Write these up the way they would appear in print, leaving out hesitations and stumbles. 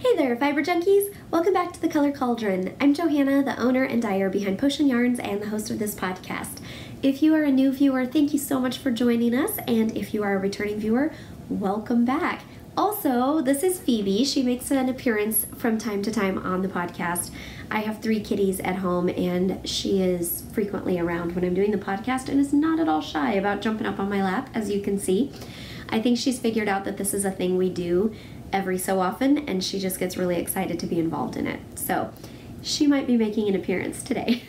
Hey there, Fiber Junkies! Welcome back to the Color Cauldron. I'm Johanna, the owner and dyer behind Potion Yarns and the host of this podcast. If you are a new viewer, thank you so much for joining us, and if you are a returning viewer, welcome back. Also, this is Phoebe. She makes an appearance from time to time on the podcast. I have 3 kitties at home, and she is frequently around when I'm doing the podcast and is not at all shy about jumping up on my lap, as you can see. I think she's figured out that this is a thing we do every so often, and she just gets really excited to be involved in it. So she might be making an appearance today.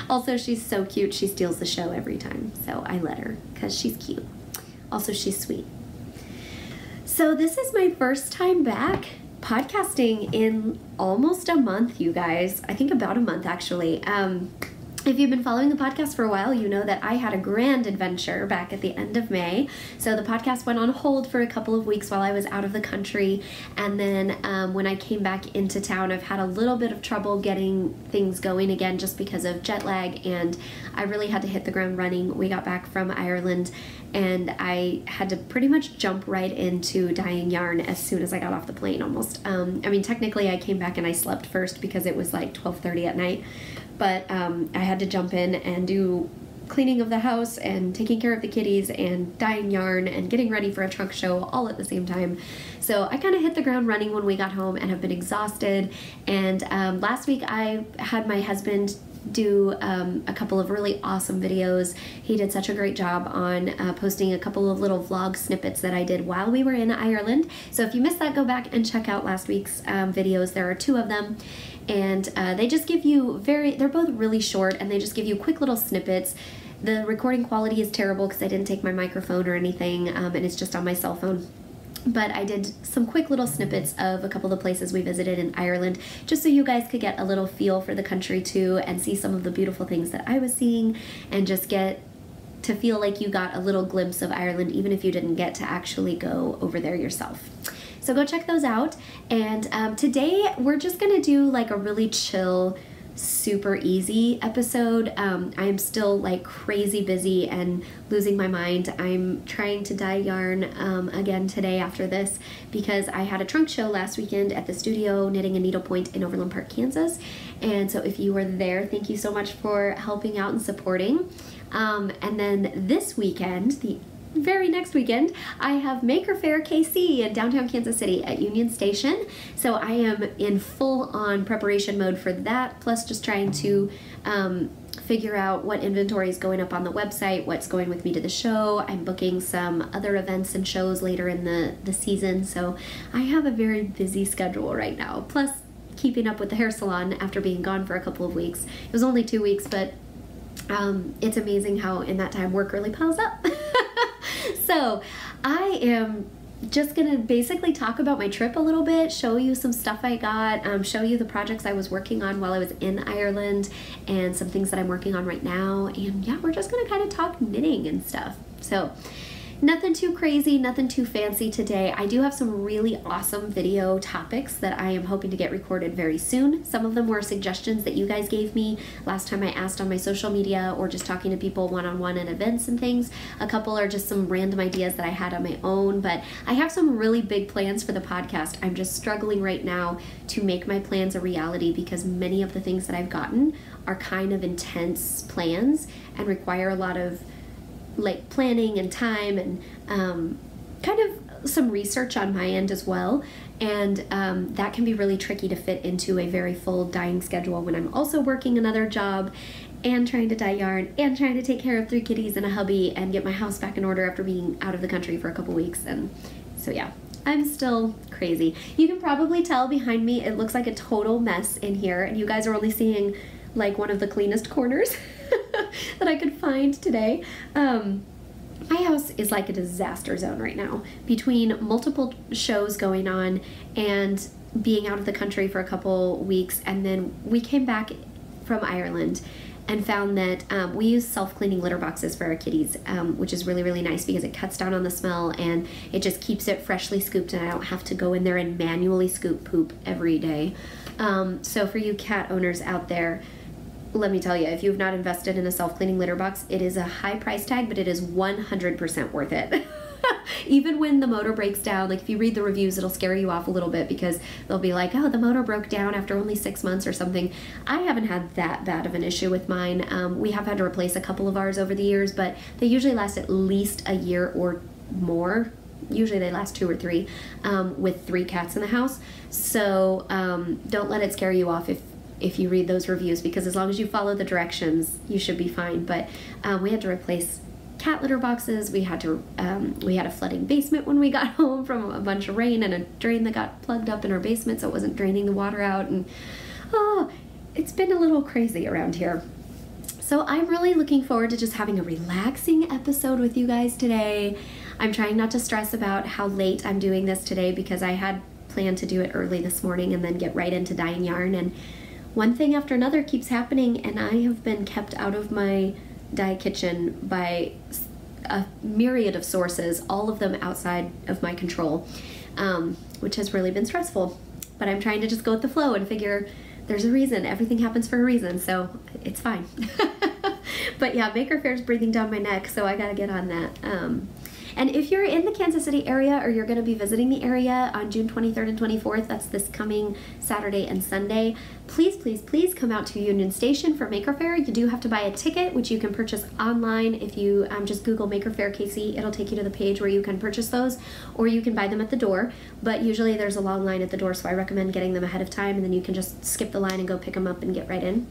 Also, she's so cute, she steals the show every time, so I let her because she's cute. Also, she's sweet. So this is my first time back podcasting in almost a month, you guys. I think about a month, actually. If you've been following the podcast for a while, you know that I had a grand adventure back at the end of May. So the podcast went on hold for a couple of weeks while I was out of the country. And then when I came back into town, I've had a little bit of trouble getting things going again just because of jet lag. And I really had to hit the ground running. We got back from Ireland and I had to pretty much jump right into dyeing yarn as soon as I got off the plane almost. I mean, technically I came back and I slept first because it was like 12:30 at night. But I had to jump in and do cleaning of the house and taking care of the kitties and dyeing yarn and getting ready for a trunk show all at the same time. So I kind of hit the ground running when we got home and have been exhausted. And last week I had my husband do a couple of really awesome videos. He did such a great job on posting a couple of little vlog snippets that I did while we were in Ireland. So if you missed that, go back and check out last week's videos. There are 2 of them. And they just give you they're both really short, and they just give you quick little snippets. The recording quality is terrible because I didn't take my microphone or anything, and it's just on my cell phone. But I did some quick little snippets of a couple of the places we visited in Ireland, just so you guys could get a little feel for the country too, and see some of the beautiful things that I was seeing, and just get to feel like you got a little glimpse of Ireland, even if you didn't get to actually go over there yourself. So go check those out. And today we're just gonna do like a really chill, super easy episode. I am still like crazy busy and losing my mind. I'm trying to dye yarn again today after this because I had a trunk show last weekend at the studio knitting a needlepoint in Overland Park, Kansas. And so if you were there, thank you so much for helping out and supporting. And then this weekend, the very next weekend, I have Maker Faire KC in downtown Kansas City at Union Station. So I am in full-on preparation mode for that, plus just trying to figure out what inventory is going up on the website, what's going with me to the show. I'm booking some other events and shows later in the season, so I have a very busy schedule right now, plus keeping up with the hair salon after being gone for a couple of weeks. It was only 2 weeks, but it's amazing how in that time work really piles up. So I am just gonna basically talk about my trip a little bit, show you some stuff I got, show you the projects I was working on while I was in Ireland, and some things that I'm working on right now. And yeah, we're just gonna kind of talk knitting and stuff. So nothing too crazy, nothing too fancy today. I do have some really awesome video topics that I am hoping to get recorded very soon. Some of them were suggestions that you guys gave me last time I asked on my social media, or just talking to people one-on-one at events and things. A couple are just some random ideas that I had on my own, but I have some really big plans for the podcast. I'm just struggling right now to make my plans a reality because many of the things that I've gotten are kind of intense plans and require a lot of like planning and time and kind of some research on my end as well, and that can be really tricky to fit into a very full dyeing schedule when I'm also working another job and trying to dye yarn and trying to take care of 3 kitties and a hubby and get my house back in order after being out of the country for a couple weeks. And so yeah, I'm still crazy. You can probably tell behind me it looks like a total mess in here, and you guys are only seeing like one of the cleanest corners that I could find today. My house is like a disaster zone right now, between multiple shows going on and being out of the country for a couple weeks. And then we came back from Ireland and found that we use self-cleaning litter boxes for our kitties, which is really, really nice because it cuts down on the smell and it just keeps it freshly scooped, and I don't have to go in there and manually scoop poop every day. So for you cat owners out there, let me tell you, if you've not invested in a self-cleaning litter box, it is a high price tag, but it is 100% worth it. Even when the motor breaks down, like if you read the reviews, it'll scare you off a little bit because they'll be like, oh, the motor broke down after only 6 months or something. I haven't had that bad of an issue with mine. We have had to replace a couple of ours over the years, but they usually last at least a year or more. Usually they last 2 or 3 with 3 cats in the house. So don't let it scare you off if you read those reviews, because as long as you follow the directions, you should be fine. But we had to replace cat litter boxes. We had a flooding basement when we got home from a bunch of rain, and a drain that got plugged up in our basement so it wasn't draining the water out. And it's been a little crazy around here. So I'm really looking forward to just having a relaxing episode with you guys today. I'm trying not to stress about how late I'm doing this today because I had planned to do it early this morning and then get right into dyeing yarn, and one thing after another keeps happening, and I have been kept out of my dye kitchen by a myriad of sources, all of them outside of my control, which has really been stressful. But I'm trying to just go with the flow and figure there's a reason. Everything happens for a reason, so it's fine. But yeah, Maker Faire is breathing down my neck, so I gotta get on that. And if you're in the Kansas City area, or you're going to be visiting the area on June 23rd and 24th, that's this coming Saturday and Sunday, please, please, please come out to Union Station for Maker Faire. You do have to buy a ticket, which you can purchase online. If you just Google Maker Faire KC, it'll take you to the page where you can purchase those, or you can buy them at the door. But usually there's a long line at the door, so I recommend getting them ahead of time, and then you can just skip the line and go pick them up and get right in.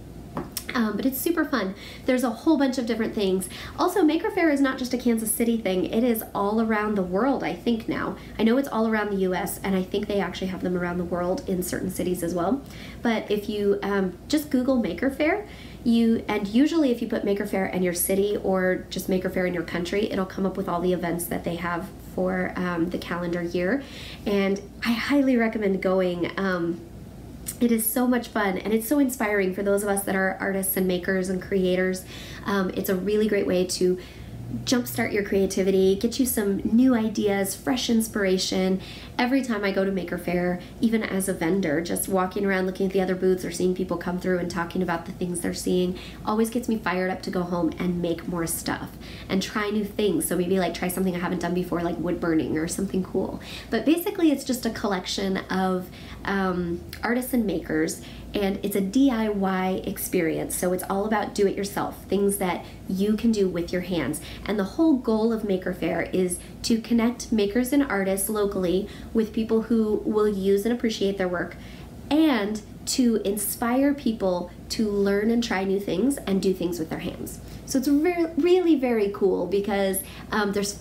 But it's super fun. There's a whole bunch of different things. Also, Maker Faire is not just a Kansas City thing. It is all around the world, I think now. I know it's all around the U.S., and I think they actually have them around the world in certain cities as well. But if you just Google Maker Faire, and usually if you put Maker Faire in your city or just Maker Faire in your country, it'll come up with all the events that they have for the calendar year. And I highly recommend going. It is so much fun, and it's so inspiring for those of us that are artists and makers and creators. It's a really great way to jumpstart your creativity, get you some new ideas, fresh inspiration. Every time I go to Maker Faire, even as a vendor, just walking around looking at the other booths or seeing people come through and talking about the things they're seeing always gets me fired up to go home and make more stuff and try new things. So maybe like try something I haven't done before, like wood burning or something cool. But basically it's just a collection of artists and makers, and it's a DIY experience. So it's all about do-it-yourself, things that you can do with your hands. And the whole goal of Maker Faire is to connect makers and artists locally with people who will use and appreciate their work, and to inspire people to learn and try new things and do things with their hands. So it's really very cool because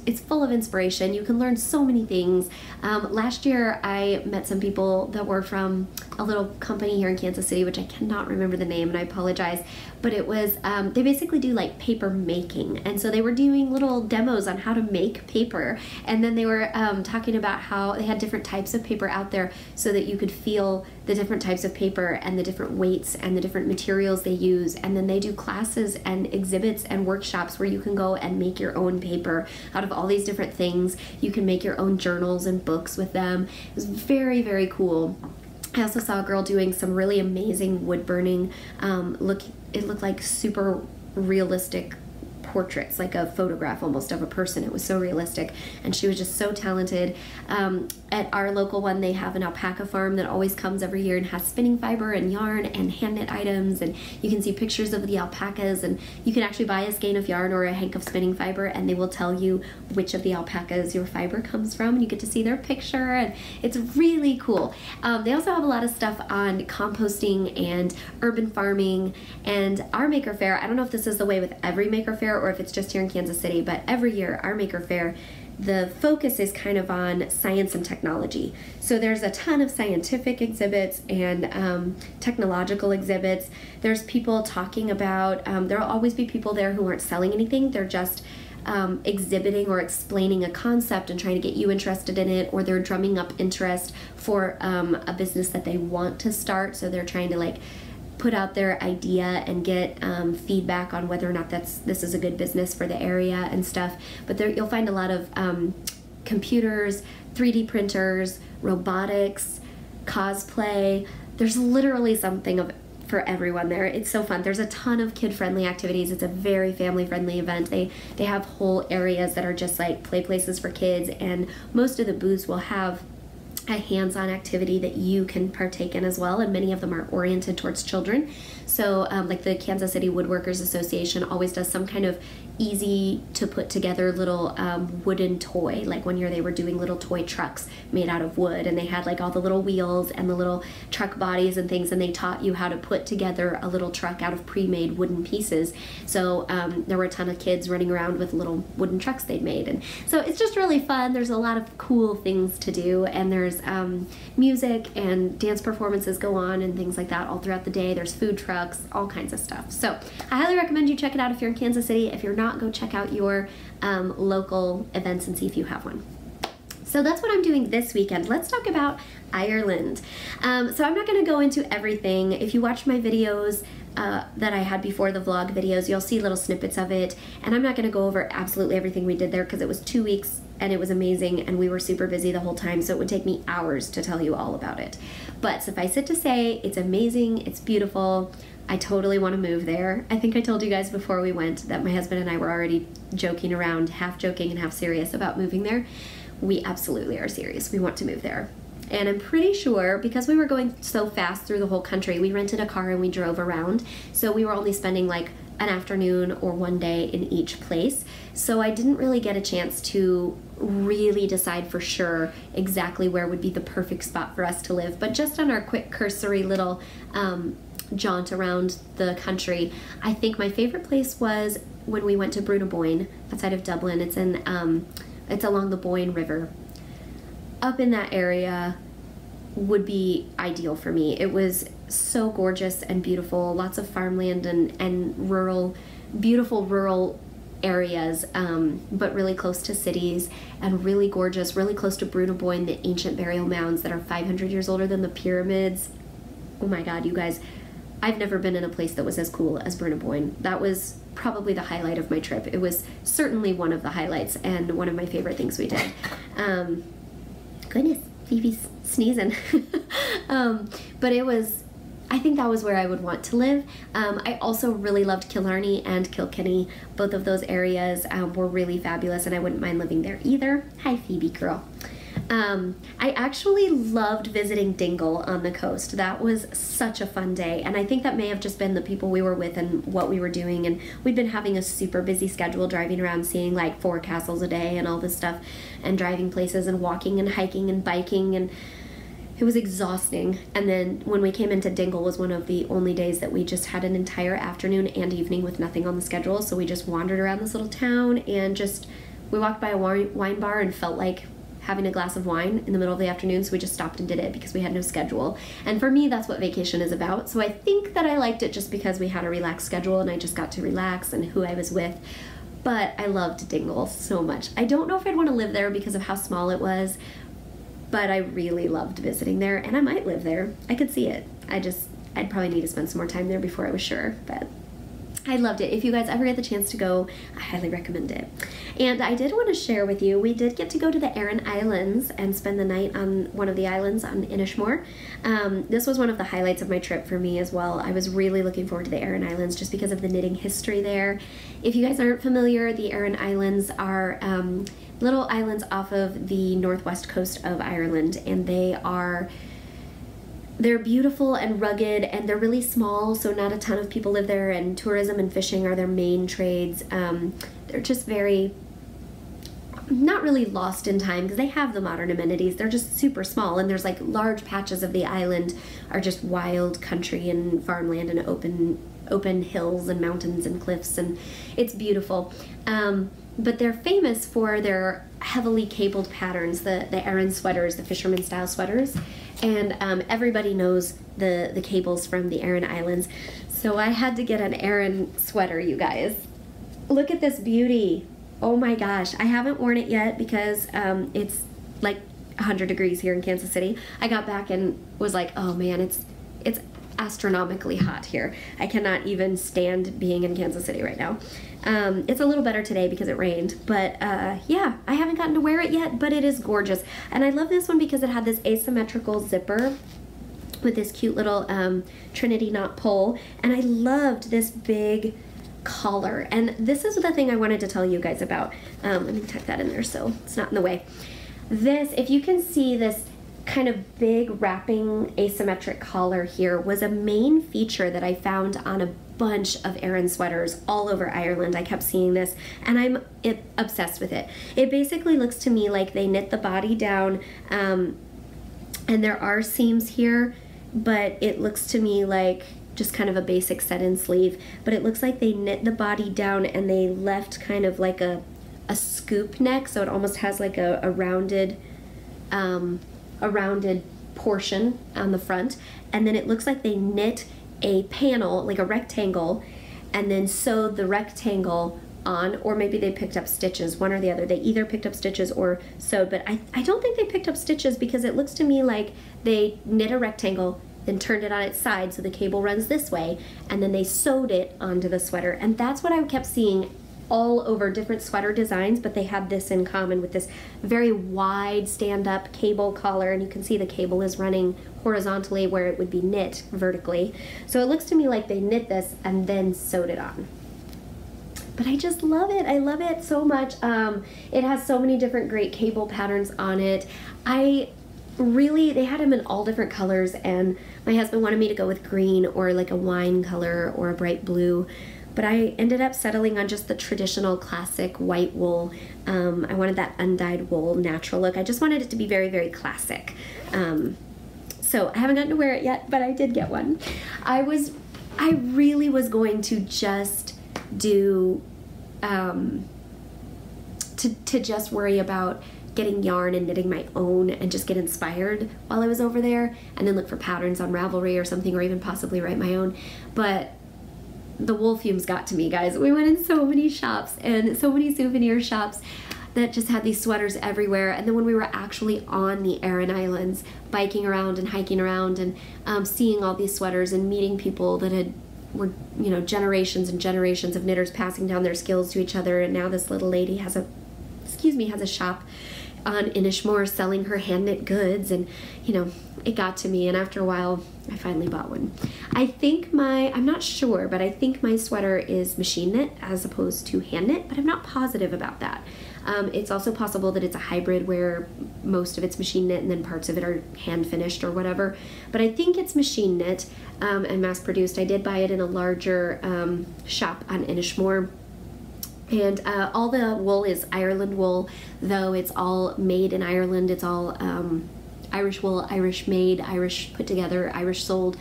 it's full of inspiration. You can learn so many things. Last year I met some people that were from a little company here in Kansas City, which I cannot remember the name, and I apologize, but it was, they basically do like paper making, and so they were doing little demos on how to make paper, and then they were talking about how they had different types of paper out there so that you could feel the different types of paper and the different weights and the different materials they use. And then they do classes and exhibits and workshops where you can go and make your own paper out of all these different things. You can make your own journals and books with them. It was very, very cool. I also saw a girl doing some really amazing wood burning. It looked like super realistic portraits, like a photograph almost of a person. It was so realistic, and she was just so talented. At our local one, they have an alpaca farm that always comes every year and has spinning fiber and yarn and hand knit items, and you can see pictures of the alpacas, and you can actually buy a skein of yarn or a hank of spinning fiber, and they will tell you which of the alpacas your fiber comes from, and you get to see their picture, and it's really cool. They also have a lot of stuff on composting and urban farming, and our Maker Faire, I don't know if this is the way with every Maker Faire or if it's just here in Kansas City, but every year our Maker Faire, the focus is kind of on science and technology. So there's a ton of scientific exhibits and technological exhibits. There's people talking about, there'll always be people there who aren't selling anything. They're just exhibiting or explaining a concept and trying to get you interested in it, or they're drumming up interest for a business that they want to start. So they're trying to like put out their idea and get feedback on whether or not this is a good business for the area and stuff. But there you'll find a lot of computers, 3D printers, robotics, cosplay. There's literally something for everyone there. It's so fun. There's a ton of kid-friendly activities. It's a very family-friendly event. They have whole areas that are just like play places for kids, and most of the booths will have a hands-on activity that you can partake in as well, and many of them are oriented towards children. So like the Kansas City Woodworkers Association always does some kind of easy to put together little wooden toy. Like one year they were doing little toy trucks made out of wood, and they had like all the little wheels and the little truck bodies and things, and they taught you how to put together a little truck out of pre-made wooden pieces. So there were a ton of kids running around with little wooden trucks they'd made, and so it's just really fun. There's a lot of cool things to do, and there's music and dance performances go on and things like that all throughout the day. There's food trucks, all kinds of stuff. So I highly recommend you check it out if you're in Kansas City. If you're not, go check out your local events and see if you have one. So that's what I'm doing this weekend. Let's talk about Ireland. So I'm not going to go into everything. If you watch my videos that I had before the vlog videos, you'll see little snippets of it. And I'm not going to go over absolutely everything we did there because it was 2 weeks and it was amazing, and we were super busy the whole time, so it would take me hours to tell you all about it. But suffice it to say, it's amazing, it's beautiful. I totally want to move there. I think I told you guys before we went that my husband and I were already joking around, half joking and half serious about moving there. We absolutely are serious. We want to move there. And I'm pretty sure, because we were going so fast through the whole country, we rented a car and we drove around. So we were only spending like an afternoon or one day in each place. So I didn't really get a chance to really decide for sure exactly where would be the perfect spot for us to live. But just on our quick cursory little jaunt around the country, I think my favorite place was when we went to Brunaboyne outside of Dublin. It's in it's along the Boyne River. Up in that area would be ideal for me. It was so gorgeous and beautiful, lots of farmland and rural, beautiful rural areas, but really close to cities, and really gorgeous, really close to Brunaboyne, the ancient burial mounds that are 500 years older than the pyramids. Oh my God, you guys, I've never been in a place that was as cool as Brunaboyne. That was probably the highlight of my trip. It was certainly one of the highlights and one of my favorite things we did. Goodness, Phoebe's sneezing. But it was, I think that was where I would want to live. I also really loved Killarney and Kilkenny. Both of those areas were really fabulous, and I wouldn't mind living there either. Hi, Phoebe girl. I actually loved visiting Dingle on the coast. That was such a fun day, and I think that may have just been the people we were with and what we were doing, and we'd been having a super busy schedule, driving around seeing like 4 castles a day and all this stuff, and driving places and walking and hiking and biking, and it was exhausting. And then when we came into Dingle was one of the only days that we just had an entire afternoon and evening with nothing on the schedule, so we just wandered around this little town and we walked by a wine bar and felt like having a glass of wine in the middle of the afternoon, so we just stopped and did it because we had no schedule. And for me, that's what vacation is about. So I think that I liked it just because we had a relaxed schedule and I just got to relax and who I was with. But I loved Dingle so much. I don't know if I'd want to live there because of how small it was, but I really loved visiting there, and I might live there. I could see it. I'd probably need to spend some more time there before I was sure, but I loved it. If you guys ever get the chance to go, I highly recommend it. And I did want to share with you, we did get to go to the Aran Islands and spend the night on one of the islands on Inishmore. This was one of the highlights of my trip for me as well. I was really looking forward to the Aran Islands just because of the knitting history there. If you guys aren't familiar, the Aran Islands are little islands off of the northwest coast of Ireland, and they're beautiful and rugged, and they're really small, so not a ton of people live there, and tourism and fishing are their main trades. They're just not really lost in time because they have the modern amenities. They're just super small, and there's like large patches of the island are just wild country and farmland and open hills and mountains and cliffs, and it's beautiful. But they're famous for their heavily cabled patterns, the Aran sweaters, the fisherman style sweaters, and everybody knows the cables from the Aran Islands. So I had to get an Aran sweater, you guys. Look at this beauty. Oh my gosh, I haven't worn it yet because it's like 100 degrees here in Kansas City. I got back and was like, oh man, it's astronomically hot here. I cannot even stand being in Kansas City right now. It's a little better today because it rained, but yeah, I haven't gotten to wear it yet, but it is gorgeous. And I love this one because it had this asymmetrical zipper with this cute little Trinity knot pole. And I loved this big collar. And this is the thing I wanted to tell you guys about. Let me tuck that in there so it's not in the way. This, if you can see this kind of big wrapping asymmetric collar here, was a main feature that I found on a bunch of Aran sweaters all over Ireland. I kept seeing this and I'm obsessed with it. It basically looks to me like they knit the body down, and there are seams here, but it looks to me like just kind of a basic set-in sleeve, but it looks like they knit the body down and they left kind of like a scoop neck, so it almost has like a rounded portion on the front, and then it looks like they knit a panel, like a rectangle, and then sewed the rectangle on, or maybe they picked up stitches, one or the other. They either picked up stitches or sewed, but I don't think they picked up stitches, because it looks to me like they knit a rectangle, then turned it on its side so the cable runs this way, and then they sewed it onto the sweater. And that's what I kept seeing all over different sweater designs, but they had this in common with this very wide stand-up cable collar, and you can see the cable is running horizontally where it would be knit vertically. So it looks to me like they knit this and then sewed it on. But I just love it. I love it so much. It has so many different great cable patterns on it. They had them in all different colors, and my husband wanted me to go with green or like a wine color or a bright blue. But I ended up settling on just the traditional classic white wool. I wanted that undyed wool natural look. I just wanted it to be very, very classic. So I haven't gotten to wear it yet, but I did get one. I really was going to just do, to just worry about getting yarn and knitting my own and just get inspired while I was over there, and then look for patterns on Ravelry or something, or even possibly write my own. But the wool fumes got to me, guys. We went in so many shops and so many souvenir shops that just had these sweaters everywhere. And then when we were actually on the Aran Islands, biking around and hiking around and seeing all these sweaters and meeting people that were, you know, generations and generations of knitters passing down their skills to each other. And now this little lady has a shop on Inishmore selling her hand knit goods, and you know, it got to me, and after a while I finally bought one. I'm not sure, but I think my sweater is machine knit as opposed to hand knit, but I'm not positive about that. It's also possible that it's a hybrid where most of it's machine knit and then parts of it are hand finished or whatever, but I think it's machine knit and mass produced. I did buy it in a larger shop on Inishmore. And all the wool is Ireland wool, though it's all made in Ireland. It's all Irish wool, Irish made, Irish put together, Irish sold,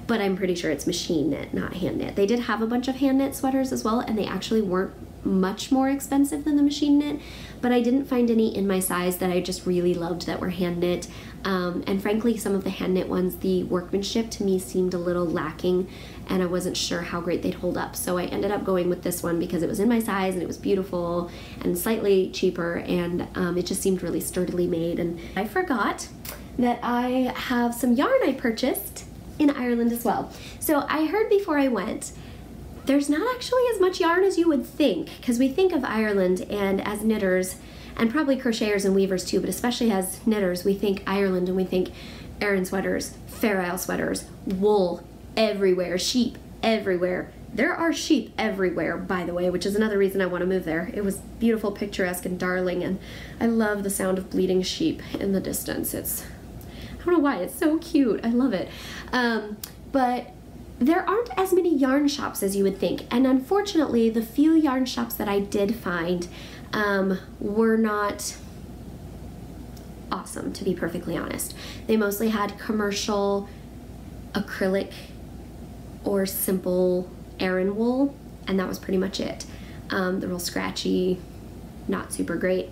but I'm pretty sure it's machine knit, not hand knit. They did have a bunch of hand knit sweaters as well, and they actually weren't much more expensive than the machine knit, but I didn't find any in my size that I just really loved that were hand knit. And frankly, some of the hand knit ones, the workmanship to me seemed a little lacking, and I wasn't sure how great they'd hold up. So I ended up going with this one because it was in my size and it was beautiful and slightly cheaper, and it just seemed really sturdily made. And I forgot that I have some yarn I purchased in Ireland as well. So I heard before I went, there's not actually as much yarn as you would think, because we think of Ireland and as knitters, and probably crocheters and weavers too, but especially as knitters, we think Ireland and we think Aran sweaters, Fair Isle sweaters, wool everywhere, sheep everywhere. There are sheep everywhere, by the way, which is another reason I want to move there. It was beautiful, picturesque, and darling, and I love the sound of bleating sheep in the distance. I don't know why, it's so cute. I love it. But there aren't as many yarn shops as you would think, and unfortunately, the few yarn shops that I did find were not awesome, to be perfectly honest. They mostly had commercial acrylic or simple Aran wool, and that was pretty much it. The real scratchy, not super great.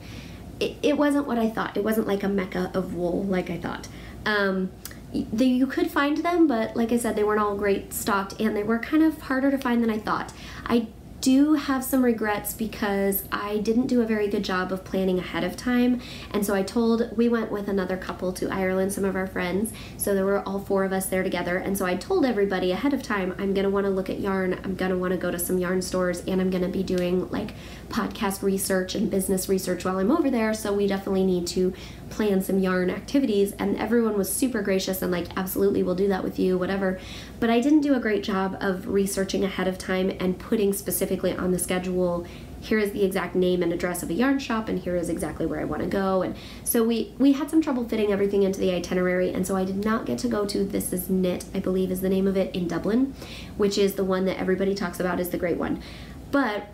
It wasn't what I thought. It wasn't like a mecca of wool like I thought. You could find them, but like I said, they weren't all great stocked, and they were kind of harder to find than I thought. I do have some regrets because I didn't do a very good job of planning ahead of time. And so we went with another couple to Ireland, some of our friends. So there were all 4 of us there together. And so I told everybody ahead of time, I'm going to want to look at yarn. I'm going to want to go to some yarn stores, and I'm going to be doing like podcast research and business research while I'm over there. So we definitely need to plan some yarn activities. And everyone was super gracious and like, absolutely, we'll do that with you, whatever. But I didn't do a great job of researching ahead of time and putting specifically on the schedule, here is the exact name and address of a yarn shop, and here is exactly where I want to go. And so we had some trouble fitting everything into the itinerary, and so I did not get to go to This Is Knit, I believe is the name of it, in Dublin, which is the one that everybody talks about as the great one. But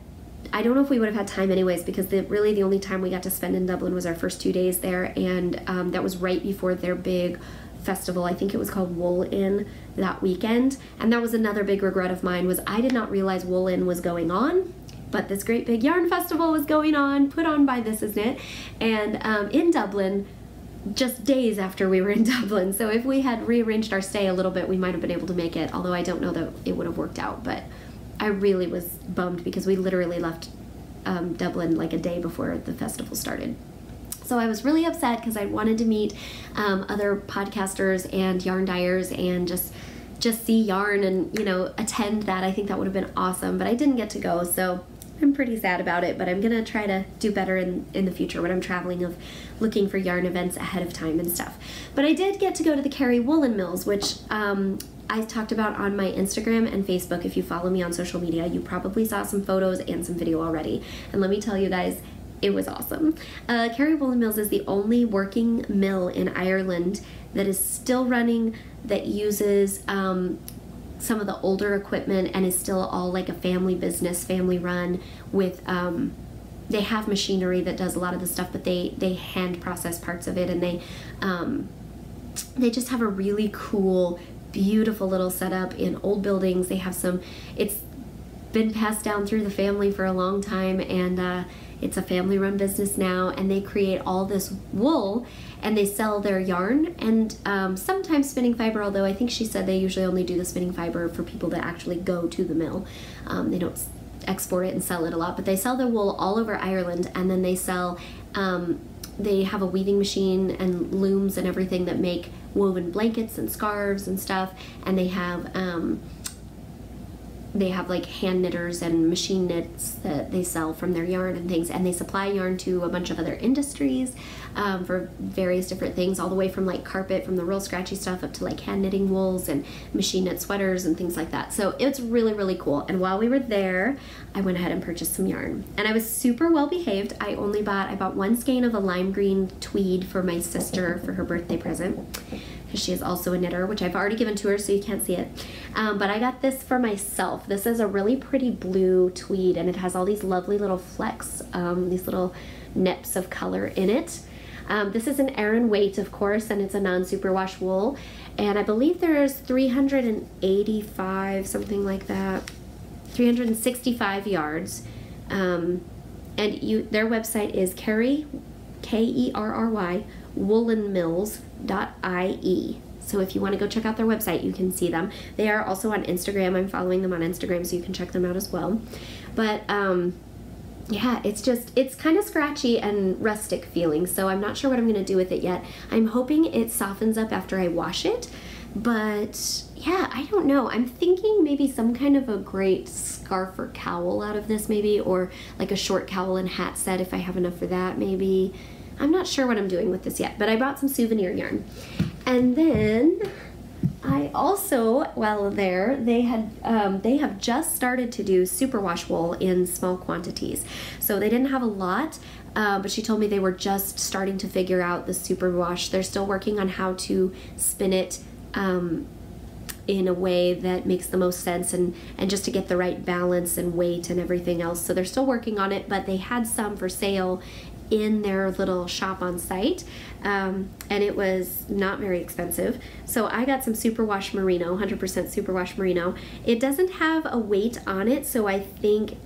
I don't know if we would have had time anyways, because really the only time we got to spend in Dublin was our first 2 days there, and that was right before their big festival. I think it was called Wool In that weekend. And that was another big regret of mine, was I did not realize Wool In was going on, but this great big yarn festival was going on, put on by This Is Knit, and in Dublin, just days after we were in Dublin. So if we had rearranged our stay a little bit, we might have been able to make it, although I don't know that it would have worked out. But I really was bummed because we literally left Dublin like a day before the festival started. So I was really upset because I wanted to meet other podcasters and yarn dyers and just see yarn and, you know, attend that. I think that would have been awesome, but I didn't get to go, so I'm pretty sad about it. But I'm gonna try to do better in the future when I'm traveling, of looking for yarn events ahead of time and stuff. But I did get to go to the Kerry Woolen Mills, which I talked about on my Instagram and Facebook. If you follow me on social media, you probably saw some photos and some video already. And let me tell you guys, it was awesome. Kerry Woolen Mills is the only working mill in Ireland that is still running, that uses some of the older equipment and is still all like a family business, family run, with they have machinery that does a lot of the stuff, but they hand process parts of it, and they just have a really cool, beautiful little setup in old buildings. They have it's been passed down through the family for a long time, and it's a family-run business now, and they create all this wool, and they sell their yarn and sometimes spinning fiber, although I think she said they usually only do the spinning fiber for people that actually go to the mill. They don't export it and sell it a lot, but they sell their wool all over Ireland, and then they sell, they have a weaving machine and looms and everything that make woven blankets and scarves and stuff, and they have like hand knitters and machine knits that they sell from their yarn and things, and they supply yarn to a bunch of other industries for various different things, all the way from like carpet, from the real scratchy stuff, up to like hand knitting wools and machine knit sweaters and things like that. So it's really, really cool. And while we were there, I went ahead and purchased some yarn, and I was super well behaved. I bought one skein of a lime green tweed for my sister for her birthday present, because she is also a knitter, which I've already given to her, so you can't see it. But I got this for myself. This is a really pretty blue tweed, and it has all these lovely little flecks, these little nips of color in it. This is an Aran weight, of course, and it's a non-superwash wool. And I believe there's 385, something like that, 365 yards. And their website is Kerry, Kerry, woolenmills.ie. So if you want to go check out their website, you can see them. They are also on Instagram. I'm following them on Instagram, so you can check them out as well. But yeah, it's kind of scratchy and rustic feeling, so I'm not sure what I'm going to do with it yet. I'm hoping it softens up after I wash it, but yeah, I don't know. I'm thinking maybe some kind of a great scarf or cowl out of this, maybe, or like a short cowl and hat set if I have enough for that, maybe. I'm not sure what I'm doing with this yet, but I bought some souvenir yarn. And then I also, while there, they have just started to do superwash wool in small quantities. So they didn't have a lot, but she told me they were just starting to figure out the superwash. They're still working on how to spin it in a way that makes the most sense, and just to get the right balance and weight and everything else. So they're still working on it, but they had some for sale in their little shop on site, and it was not very expensive. So I got some superwash merino, 100% superwash merino. It doesn't have a weight on it, so I think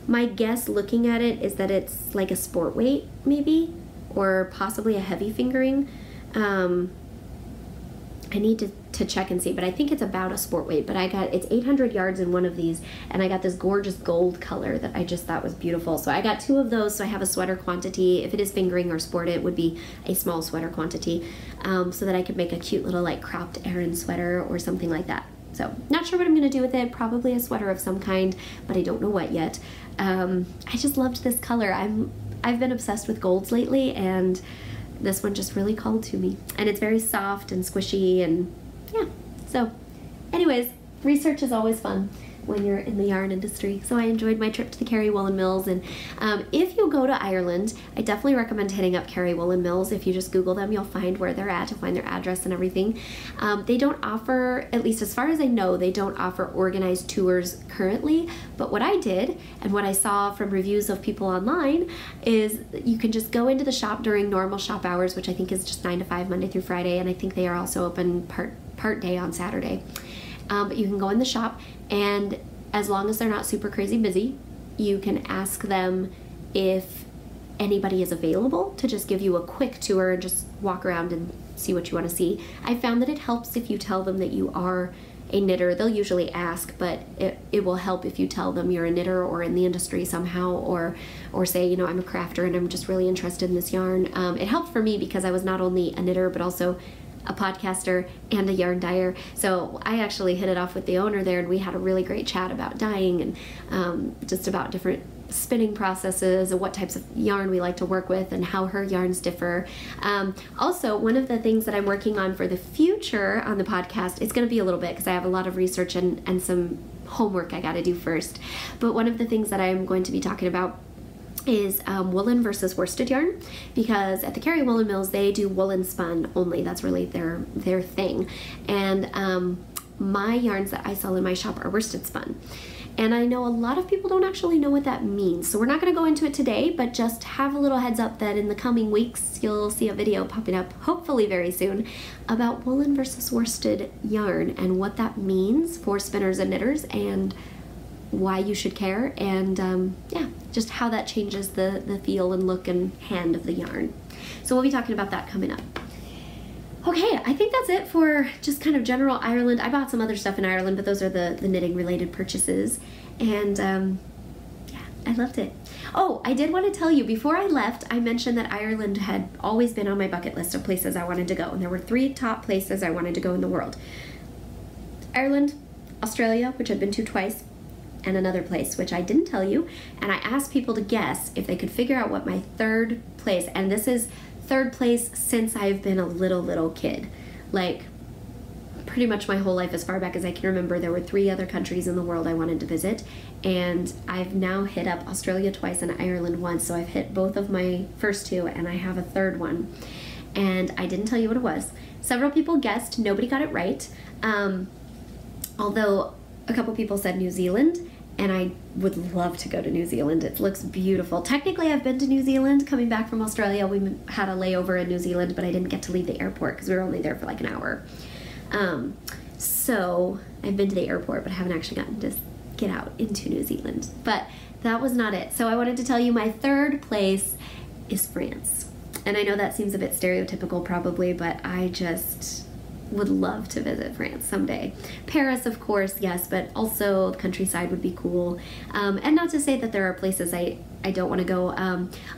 my guess looking at it is that it's like a sport weight maybe, or possibly a heavy fingering. I need to check and see, but I think it's about a sport weight. But it's 800 yards in one of these, and I got this gorgeous gold color that I just thought was beautiful. So I got 2 of those, so I have a sweater quantity. If it is fingering or sport, it would be a small sweater quantity, so that I could make a cute little like cropped Aran sweater or something like that. So not sure what I'm going to do with it. Probably a sweater of some kind, but I don't know what yet. I just loved this color. I've been obsessed with golds lately, and this one just really called to me. And it's very soft and squishy, and yeah. So anyways, research is always fun when you're in the yarn industry. So I enjoyed my trip to the Kerry Woolen Mills, and if you go to Ireland, I definitely recommend hitting up Kerry Woolen Mills. If you just Google them, you'll find where they're at, you'll find their address and everything. They don't offer, at least as far as I know, they don't offer organized tours currently, but what I did and what I saw from reviews of people online is you can just go into the shop during normal shop hours, which I think is just 9 to 5 Monday through Friday, and I think they are also open part day on Saturday. But you can go in the shop, and as long as they're not super crazy busy, you can ask them if anybody is available to just give you a quick tour and just walk around and see what you want to see. I found that it helps if you tell them that you are a knitter. They'll usually ask, but it will help if you tell them you're a knitter or in the industry somehow, or say, you know, I'm a crafter and I'm just really interested in this yarn. It helped for me because I was not only a knitter but also a podcaster and a yarn dyer. So I actually hit it off with the owner there, and we had a really great chat about dyeing and just about different spinning processes and what types of yarn we like to work with and how her yarns differ. Also, one of the things that I'm working on for the future on the podcast, it's going to be a little bit because I have a lot of research and some homework I got to do first, but one of the things that I'm going to be talking about is woolen versus worsted yarn, because at the Kerry Woolen Mills they do woolen spun only. That's really their thing, and my yarns that I sell in my shop are worsted spun, and I know a lot of people don't actually know what that means, so we're not going to go into it today, but just have a little heads up that in the coming weeks you'll see a video popping up, hopefully very soon, about woolen versus worsted yarn and what that means for spinners and knitters, and why you should care, and yeah, just how that changes the feel and look and hand of the yarn. So we'll be talking about that coming up. Okay, I think that's it for just kind of general Ireland. I bought some other stuff in Ireland, but those are the knitting related purchases, and yeah, I loved it. Oh, I did want to tell you, before I left, I mentioned that Ireland had always been on my bucket list of places I wanted to go, and there were 3 top places I wanted to go in the world: Ireland, Australia, which I've been to twice, and another place, which I didn't tell you, and I asked people to guess if they could figure out what my 3rd place, and this is 3rd place since I've been a little kid, like pretty much my whole life as far back as I can remember. There were 3 other countries in the world I wanted to visit, and I've now hit up Australia twice and Ireland once, so I've hit both of my first 2, and I have a 3rd one, and I didn't tell you what it was. Several people guessed, nobody got it right, although a couple people said New Zealand, and I would love to go to New Zealand. It looks beautiful. Technically, I've been to New Zealand coming back from Australia. We had a layover in New Zealand, but I didn't get to leave the airport because we were only there for like an hour. So I've been to the airport, but I haven't actually gotten to get out into New Zealand. But that was not it. So I wanted to tell you my 3rd place is France. And I know that seems a bit stereotypical probably, but I just would love to visit France someday. Paris, of course, yes, but also the countryside would be cool. And not to say that there are places I don't want to go.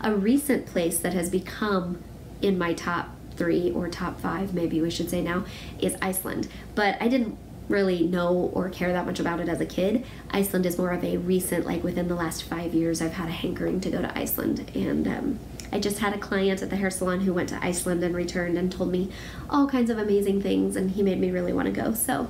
A recent place that has become in my top 3 or top 5, maybe we should say now, is Iceland. But I didn't really know or care that much about it as a kid. Iceland is more of a recent, like within the last 5 years, I've had a hankering to go to Iceland, and I just had a client at the hair salon who went to Iceland and returned and told me all kinds of amazing things, and he made me really want to go. So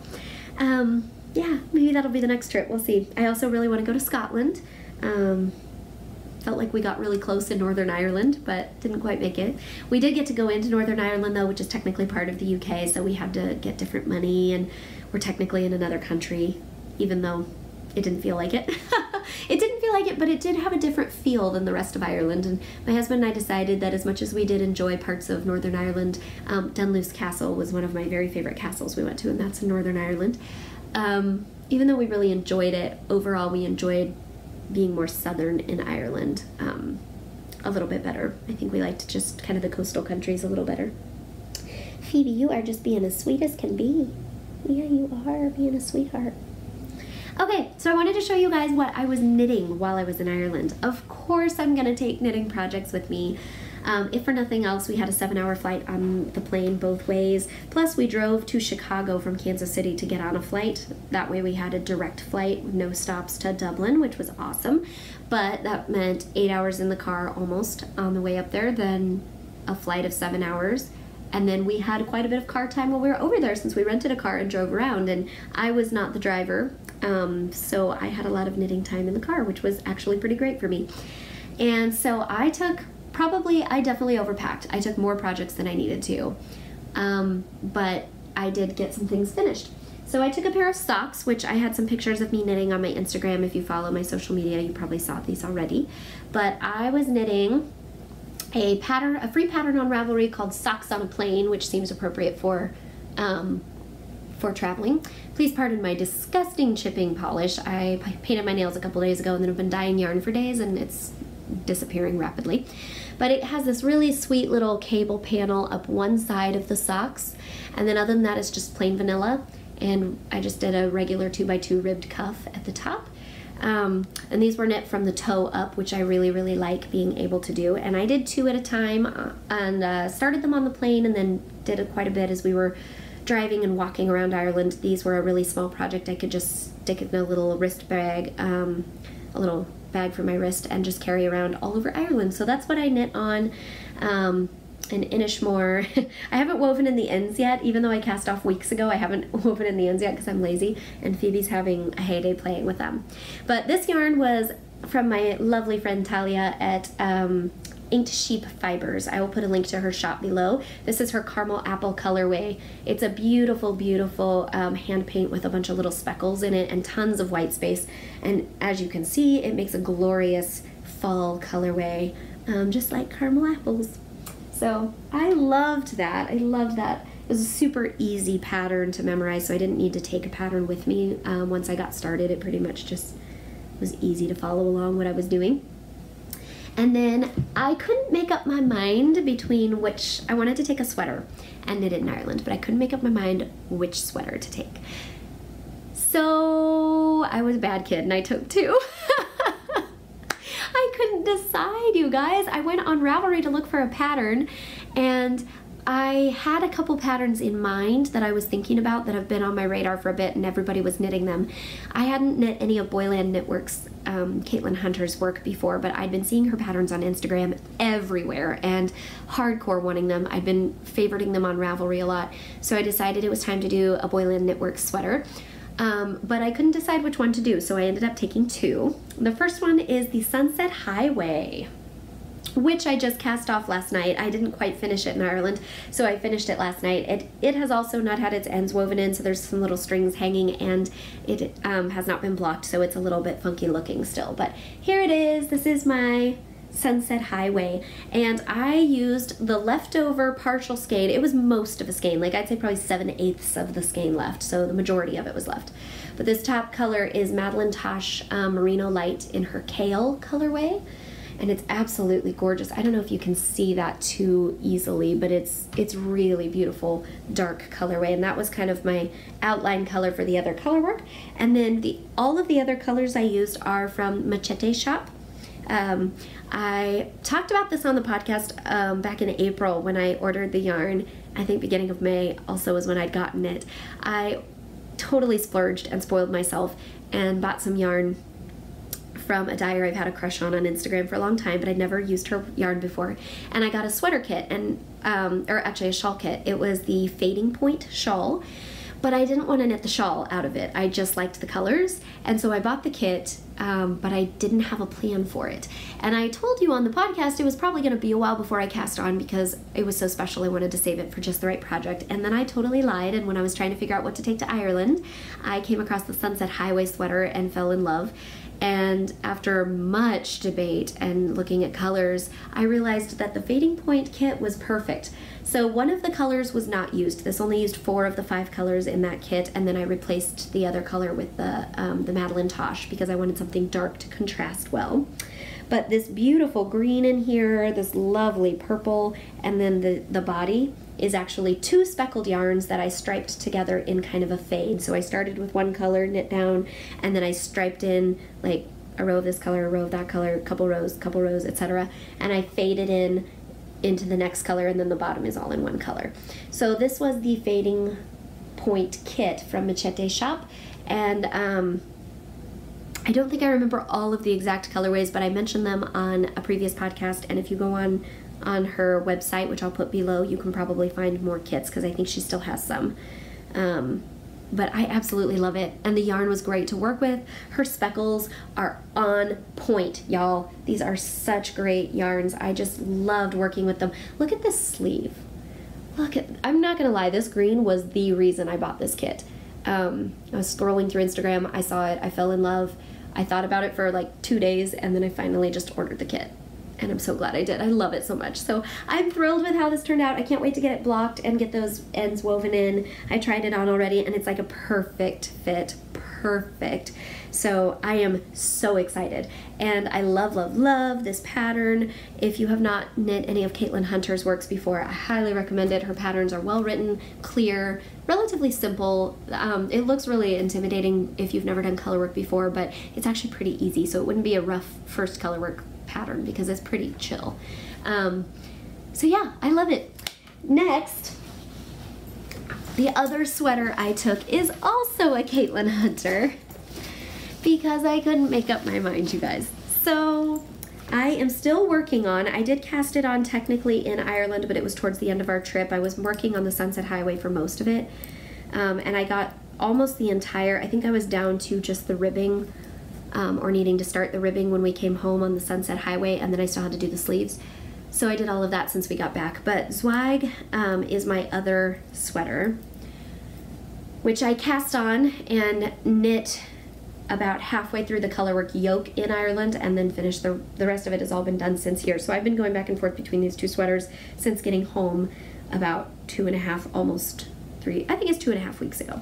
yeah, maybe that'll be the next trip. We'll see. I also really want to go to Scotland. Felt like we got really close in Northern Ireland, but didn't quite make it. We did get to go into Northern Ireland, though, which is technically part of the UK, so we had to get different money, and we're technically in another country, even though it didn't feel like it. It didn't feel like it, but it did have a different feel than the rest of Ireland, and my husband and I decided that as much as we did enjoy parts of Northern Ireland, Dunluce Castle was one of my very favorite castles we went to, and that's in Northern Ireland. Even though we really enjoyed it, overall we enjoyed being more southern in Ireland a little bit better. I think we liked just kind of the coastal countries a little better. Phoebe, you are just being as sweet as can be. Yeah, you are being a sweetheart. Okay, so I wanted to show you guys what I was knitting while I was in Ireland. Of course, I'm going to take knitting projects with me. If for nothing else, we had a 7-hour flight on the plane both ways. Plus, we drove to Chicago from Kansas City to get on a flight. That way we had a direct flight with no stops to Dublin, which was awesome. But that meant 8 hours in the car almost on the way up there, then a flight of 7 hours. And then we had quite a bit of car time while we were over there since we rented a car and drove around. And I was not the driver, so I had a lot of knitting time in the car, which was actually pretty great for me. And so I definitely overpacked. I took more projects than I needed to, but I did get some things finished. So I took a pair of socks, which I had some pictures of me knitting on my Instagram. If you follow my social media, you probably saw these already. But I was knitting a free pattern on Ravelry called Socks on a Plane, which seems appropriate for traveling. Please pardon my disgusting chipping polish. I painted my nails a couple days ago and then I've been dyeing yarn for days and it's disappearing rapidly. But it has this really sweet little cable panel up one side of the socks, and then other than that it's just plain vanilla, and I just did a regular 2x2 ribbed cuff at the top. And these were knit from the toe up, which I really like being able to do, and I did 2 at a time and started them on the plane and then did it quite a bit as we were driving and walking around Ireland. These were a really small project. I could just stick it in a little wrist bag, a little bag for my wrist, and just carry around all over Ireland. So that's what I knit on an Inishmore. I haven't woven in the ends yet, even though I cast off weeks ago. I haven't woven in the ends yet because I'm lazy, and Phoebe's having a heyday playing with them. But this yarn was from my lovely friend Talia at Inked Sheep Fibers. I will put a link to her shop below. This is her caramel apple colorway. It's a beautiful hand paint with a bunch of little speckles in it and tons of white space, and as you can see, it makes a glorious fall colorway, just like caramel apples. So I loved that. It was a super easy pattern to memorize, so I didn't need to take a pattern with me. Once I got started, it pretty much just was easy to follow along what I was doing. And then I couldn't make up my mind between which, I wanted to take a sweater and knit it in Ireland, but I couldn't make up my mind which sweater to take. So I was a bad kid and I took 2. I couldn't decide, you guys. I went on Ravelry to look for a pattern, and I had a couple patterns in mind that I was thinking about that have been on my radar for a bit, and everybody was knitting them. I hadn't knit any of Boyland Knitworks, Caitlin Hunter's work before, but I'd been seeing her patterns on Instagram everywhere and hardcore wanting them. I'd been favoriting them on Ravelry a lot, so I decided it was time to do a Boyland Knitworks sweater. But I couldn't decide which one to do, so I ended up taking 2. The first one is the Sunset Highway, which I just cast off last night. I didn't quite finish it in Ireland, so I finished it last night. It has also not had its ends woven in, so there's some little strings hanging, and it has not been blocked, so it's a little bit funky looking still. But here it is. This is my Sunset Highway, and I used the leftover partial skein. It was most of a skein, like I'd say probably 7/8 of the skein left, so the majority of it was left. But this top color is Madeline Tosh Merino Light in her Kale colorway, and it's absolutely gorgeous. I don't know if you can see that too easily, but it's really beautiful dark colorway, and that was kind of my outline color for the other color work. And then all of the other colors I used are from Machete Shop. I talked about this on the podcast back in April when I ordered the yarn. I think beginning of May also was when I'd gotten it. I totally splurged and spoiled myself and bought some yarn from a dyer I've had a crush on Instagram for a long time, but I'd never used her yarn before. And I got a sweater kit, and or actually a shawl kit. It was the Fading Point shawl, but I didn't want to knit the shawl out of it. I just liked the colors, and so I bought the kit, but I didn't have a plan for it. And I told you on the podcast it was probably going to be a while before I cast on because it was so special. I wanted to save it for just the right project. And then I totally lied, and when I was trying to figure out what to take to Ireland, I came across the Sunset Highway sweater and fell in love. And after much debate and looking at colors, I realized that the Fading Point kit was perfect. So one of the colors was not used. This only used 4 of the 5 colors in that kit, and then I replaced the other color with the Madeline Tosh because I wanted something dark to contrast well. But this beautiful green in here, this lovely purple, and then the body is actually 2 speckled yarns that I striped together in kind of a fade. So I started with one color, knit down, and then I striped in like a row of this color, a row of that color, couple rows, etc. And I faded in into the next color, and then the bottom is all in one color. So this was the Fading Point kit from Machete Shop, and I don't think I remember all of the exact colorways, but I mentioned them on a previous podcast, and if you go on her website, which I'll put below, you can probably find more kits because I think she still has some. But I absolutely love it, and the yarn was great to work with. Her speckles are on point, y'all. These are such great yarns. I just loved working with them. Look at this sleeve. I'm not gonna lie, this green was the reason I bought this kit. I was scrolling through Instagram, I saw it, I fell in love. I thought about it for like 2 days, and then I finally just ordered the kit. And I'm so glad I did. I love it so much. So I'm thrilled with how this turned out. I can't wait to get it blocked and get those ends woven in. I tried it on already, and it's like a perfect fit. Perfect. So I am so excited. And I love, love, love this pattern. If you have not knit any of Caitlin Hunter's works before, I highly recommend it. Her patterns are well written, clear, relatively simple. It looks really intimidating if you've never done color work before, but it's actually pretty easy. So it wouldn't be a rough first color work pattern because it's pretty chill. So yeah, I love it. Next, the other sweater I took is also a Caitlin Hunter because I couldn't make up my mind, you guys. So I am still working on, I did cast it on technically in Ireland, but it was towards the end of our trip. I was working on the Sunset Highway for most of it, and I got almost the entire, I think I was down to just the ribbing, or needing to start the ribbing when we came home on the Sunset Highway, and then I still had to do the sleeves. So I did all of that since we got back. But Zweig is my other sweater, which I cast on and knit about halfway through the colorwork yoke in Ireland, and then finished the rest of it has all been done since here. So I've been going back and forth between these 2 sweaters since getting home about 2.5, almost 3, I think it's 2.5 weeks ago.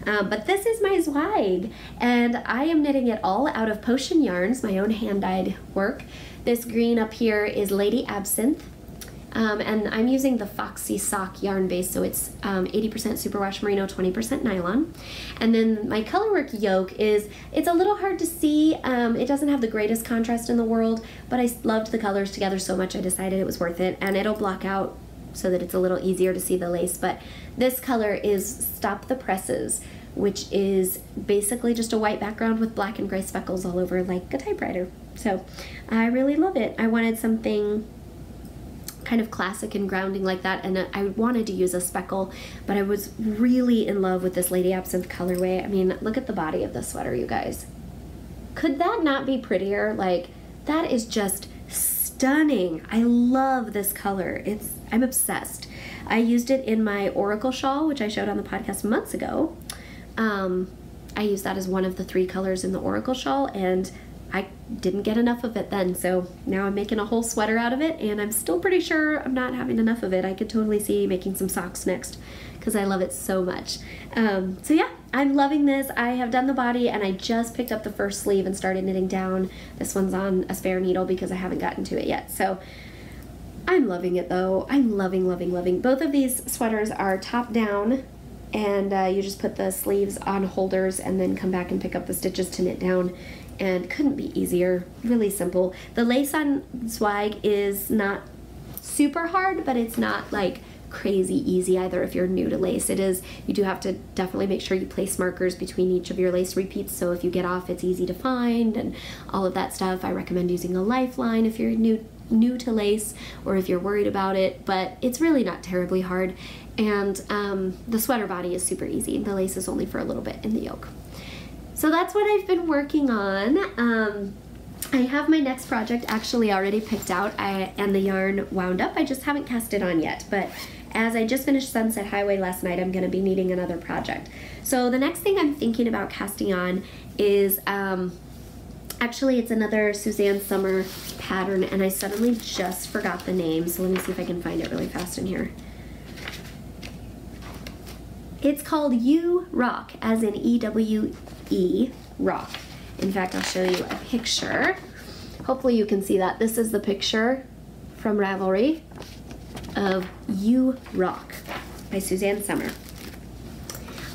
But this is my Zweig, and I am knitting it all out of Potion Yarns, my own hand-dyed work. This green up here is Lady Absinthe, and I'm using the Foxy Sock yarn base, so it's 80% superwash merino, 20% nylon. And then my colorwork yoke it's a little hard to see. It doesn't have the greatest contrast in the world, but I loved the colors together so much I decided it was worth it, and it'll block out so that it's a little easier to see the lace. But this color is Stop the Presses, which is basically just a white background with black and gray speckles all over like a typewriter. So I really love it. I wanted something kind of classic and grounding like that, and I wanted to use a speckle, but I was really in love with this Lady Absinthe colorway. I mean, look at the body of the sweater, you guys. Could that not be prettier? Like, that is just stunning. I love this color. I'm obsessed. I used it in my Oracle shawl, which I showed on the podcast months ago. I used that as one of the 3 colors in the Oracle shawl, and I didn't get enough of it then, so now I'm making a whole sweater out of it, and I'm still pretty sure I'm not having enough of it. I could totally see making some socks next because I love it so much. So yeah, I'm loving this. I have done the body, and I just picked up the first sleeve and started knitting down. This one's on a spare needle because I haven't gotten to it yet. So I'm loving it though. I'm loving, loving, loving. Both of these sweaters are top down, and you just put the sleeves on holders and then come back and pick up the stitches to knit down, and couldn't be easier. Really simple. The lace on Zweig is not super hard, but it's not like crazy easy either if you're new to lace. You do have to definitely make sure you place markers between each of your lace repeats, so if you get off, it's easy to find and all of that stuff. I recommend using a lifeline if you're new to lace, or if you're worried about it, but it's really not terribly hard. And the sweater body is super easy. The lace is only for a little bit in the yoke. So that's what I've been working on. I have my next project actually already picked out, and the yarn wound up. I just haven't cast it on yet, but as I just finished Sunset Highway last night, I'm going to be needing another project. So the next thing I'm thinking about casting on is actually, it's another Suzanne Sommer pattern, and I suddenly just forgot the name, so let me see if I can find it really fast in here. It's called You Rock, as in E-W-E, rock. In fact, I'll show you a picture. Hopefully you can see that. This is the picture from Ravelry. of You Rock by Suzanne Sommer.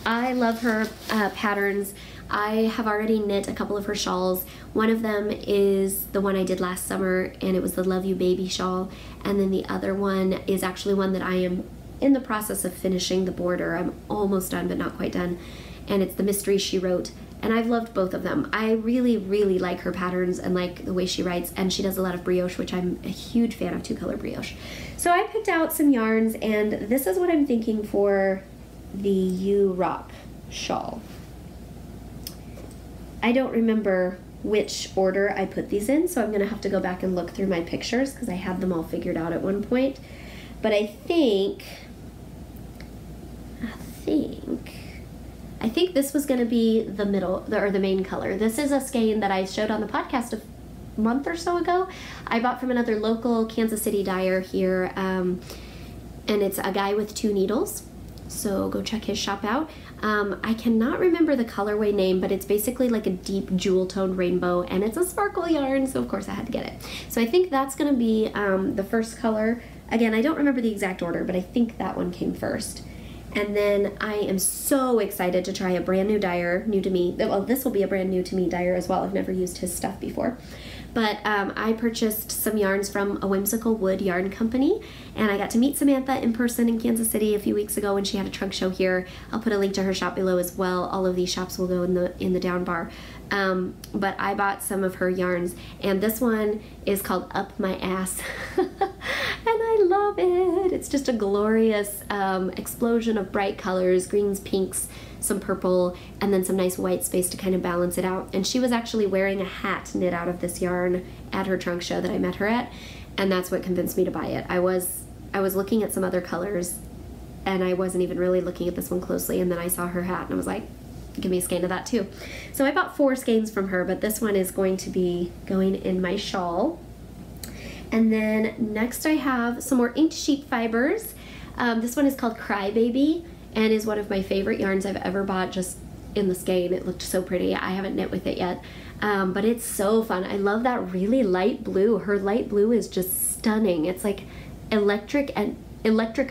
I love her patterns. I have already knit a couple of her shawls. One of them is the one I did last summer, and it was the Love You Baby shawl. And then the other one is actually one that I am in the process of finishing the border. I'm almost done, but not quite done. And it's the Mystery She Wrote. And I've loved both of them. I really, really like her patterns and like the way she writes. And she does a lot of brioche, which I'm a huge fan of, two-color brioche. So I picked out some yarns, and this is what I'm thinking for the You Rock shawl. I don't remember which order I put these in, so I'm going to have to go back and look through my pictures because I had them all figured out at one point. But I think this was going to be the middle, or the main color. This is a skein that I showed on the podcast a month or so ago. I bought from another local Kansas City dyer here, and it's a guy with two needles. So go check his shop out. I cannot remember the colorway name, but it's basically like a deep jewel toned rainbow, and it's a sparkle yarn, so of course I had to get it. So I think that's going to be the first color. Again, I don't remember the exact order, but I think that one came first. And then I am so excited to try a brand new dyer, new to me. Well, this will be a brand new to me dyer as well. I've never used his stuff before. But I purchased some yarns from a Whimsical Wood yarn company, and I got to meet Samantha in person in Kansas City a few weeks ago when she had a trunk show here. I'll put a link to her shop below as well. All of these shops will go in the down bar. But I bought some of her yarns, and this one is called Up My Ass. And I love it. It's just a glorious explosion of bright colors, greens, pinks, some purple, and then some nice white space to kind of balance it out. And she was actually wearing a hat knit out of this yarn at her trunk show that I met her at, and that's what convinced me to buy it. I was looking at some other colors, and I wasn't even really looking at this one closely, and then I saw her hat, and I was like, give me a skein of that too. So I bought 4 skeins from her, but this one is going to be going in my shawl. And then next I have some more inked sheep fibers. This one is called Crybaby, and is one of my favorite yarns I've ever bought just in the skein. It looked so pretty. I haven't knit with it yet, but it's so fun. I love that really light blue. Her light blue is just stunning. It's like electric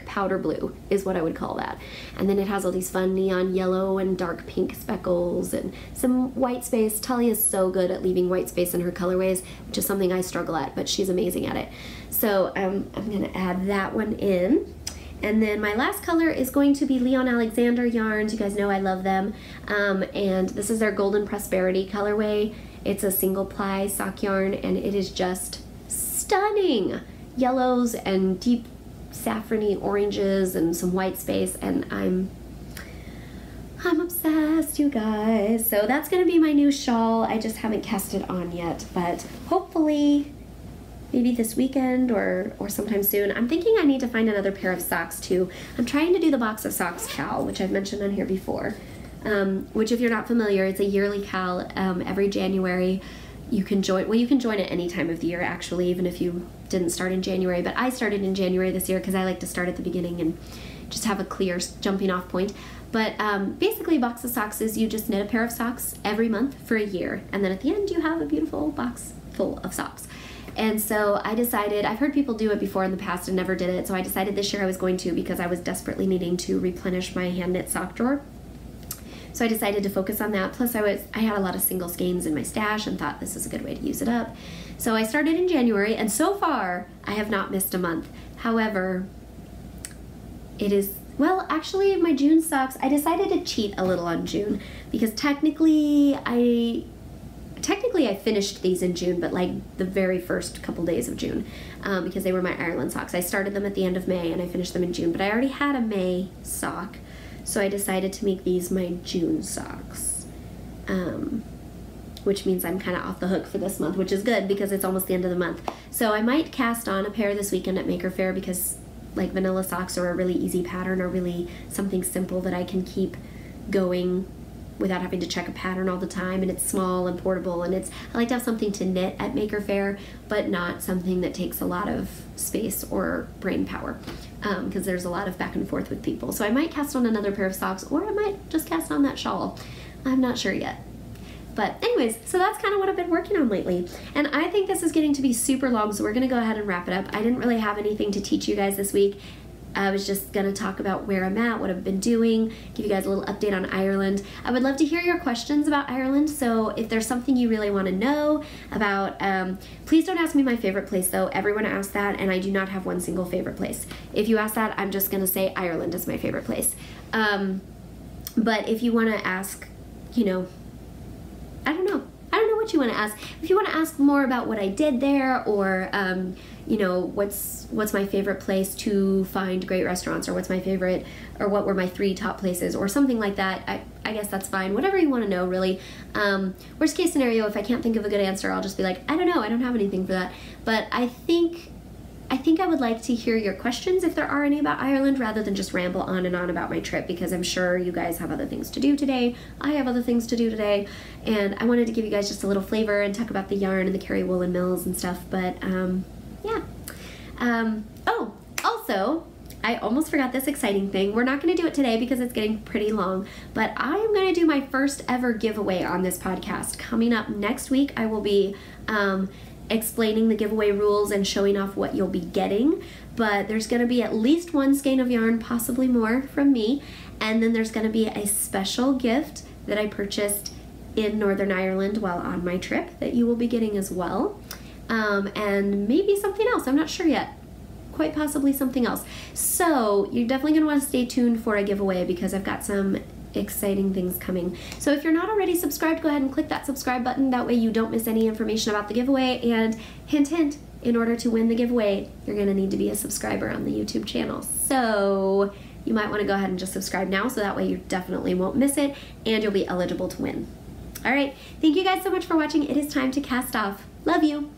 powder blue is what I would call that. And then it has all these fun neon yellow and dark pink speckles and some white space. Talia is so good at leaving white space in her colorways, which is something I struggle at, but she's amazing at it. So I'm gonna add that one in. And then my last color is going to be Leon Alexander yarns. You guys know I love them. And this is their Golden Prosperity colorway. It's a single ply sock yarn, and it is just stunning. Yellows and deep saffrony oranges and some white space, and I'm obsessed, you guys. So that's gonna be my new shawl. I just haven't cast it on yet, but hopefully maybe this weekend or sometime soon. I'm thinking I need to find another pair of socks too. I'm trying to do the Box of Socks cal, which I've mentioned on here before, which if you're not familiar, it's a yearly cal. Every January you can join. Well, you can join at any time of the year actually, even if you didn't start in January, but I started in January this year because I like to start at the beginning and just have a clear jumping off point. But basically Box of Socks is you just knit a pair of socks every month for a year, and then at the end you have a beautiful box full of socks. And so I decided, I've heard people do it before in the past and never did it, so I decided this year I was going to because I was desperately needing to replenish my hand knit sock drawer. So I decided to focus on that. Plus I had a lot of single skeins in my stash and thought this is a good way to use it up. So I started in January, and so far I have not missed a month. However, it is, well, actually my June socks, I decided to cheat a little on June because technically I finished these in June, but like the very first couple days of June, because they were my Ireland socks. I started them at the end of May and I finished them in June, but I already had a May sock, so I decided to make these my June socks, which means I'm kind of off the hook for this month, which is good because it's almost the end of the month. So I might cast on a pair this weekend at Maker Faire because like vanilla socks are a really easy pattern, or really something simple that I can keep going without having to check a pattern all the time, and it's small and portable, and I like to have something to knit at Maker Faire, but not something that takes a lot of space or brain power, because there's a lot of back and forth with people. So I might cast on another pair of socks, or I might just cast on that shawl. I'm not sure yet. But anyways, so that's kind of what I've been working on lately. And I think this is getting to be super long, so we're going to go ahead and wrap it up. I didn't really have anything to teach you guys this week. I was just going to talk about where I'm at, what I've been doing, give you guys a little update on Ireland. I would love to hear your questions about Ireland, so if there's something you really want to know about, please don't ask me my favorite place though. Everyone asks that, and I do not have one single favorite place. If you ask that, I'm just going to say Ireland is my favorite place. But if you want to ask, you know, I don't know what you want to ask. If you want to ask more about what I did there, or you know, what's my favorite place to find great restaurants, or what's my favorite, or what were my 3 top places, or something like that, I guess that's fine. Whatever you want to know, really. Worst case scenario, if I can't think of a good answer, I'll just be like, I don't know, I don't have anything for that. But I think I would like to hear your questions, if there are any, about Ireland, rather than just ramble on and on about my trip, because I'm sure you guys have other things to do today. I have other things to do today, and I wanted to give you guys just a little flavor and talk about the yarn and the Kerry Woolen Mills and stuff. But yeah. Oh, also, I almost forgot this exciting thing. We're not going to do it today because it's getting pretty long, but I am going to do my first ever giveaway on this podcast. Coming up next week, I will be explaining the giveaway rules and showing off what you'll be getting. But there's going to be at least 1 skein of yarn, possibly more, from me. And then there's going to be a special gift that I purchased in Northern Ireland while on my trip that you will be getting as well. And maybe something else. I'm not sure yet. Quite possibly something else. So you're definitely going to want to stay tuned for a giveaway, because I've got some exciting things coming. So if you're not already subscribed, go ahead and click that subscribe button. That way you don't miss any information about the giveaway. And hint, hint, in order to win the giveaway, you're going to need to be a subscriber on the YouTube channel. So you might want to go ahead and just subscribe now, so that way you definitely won't miss it, and you'll be eligible to win. All right. Thank you guys so much for watching. It is time to cast off. Love you.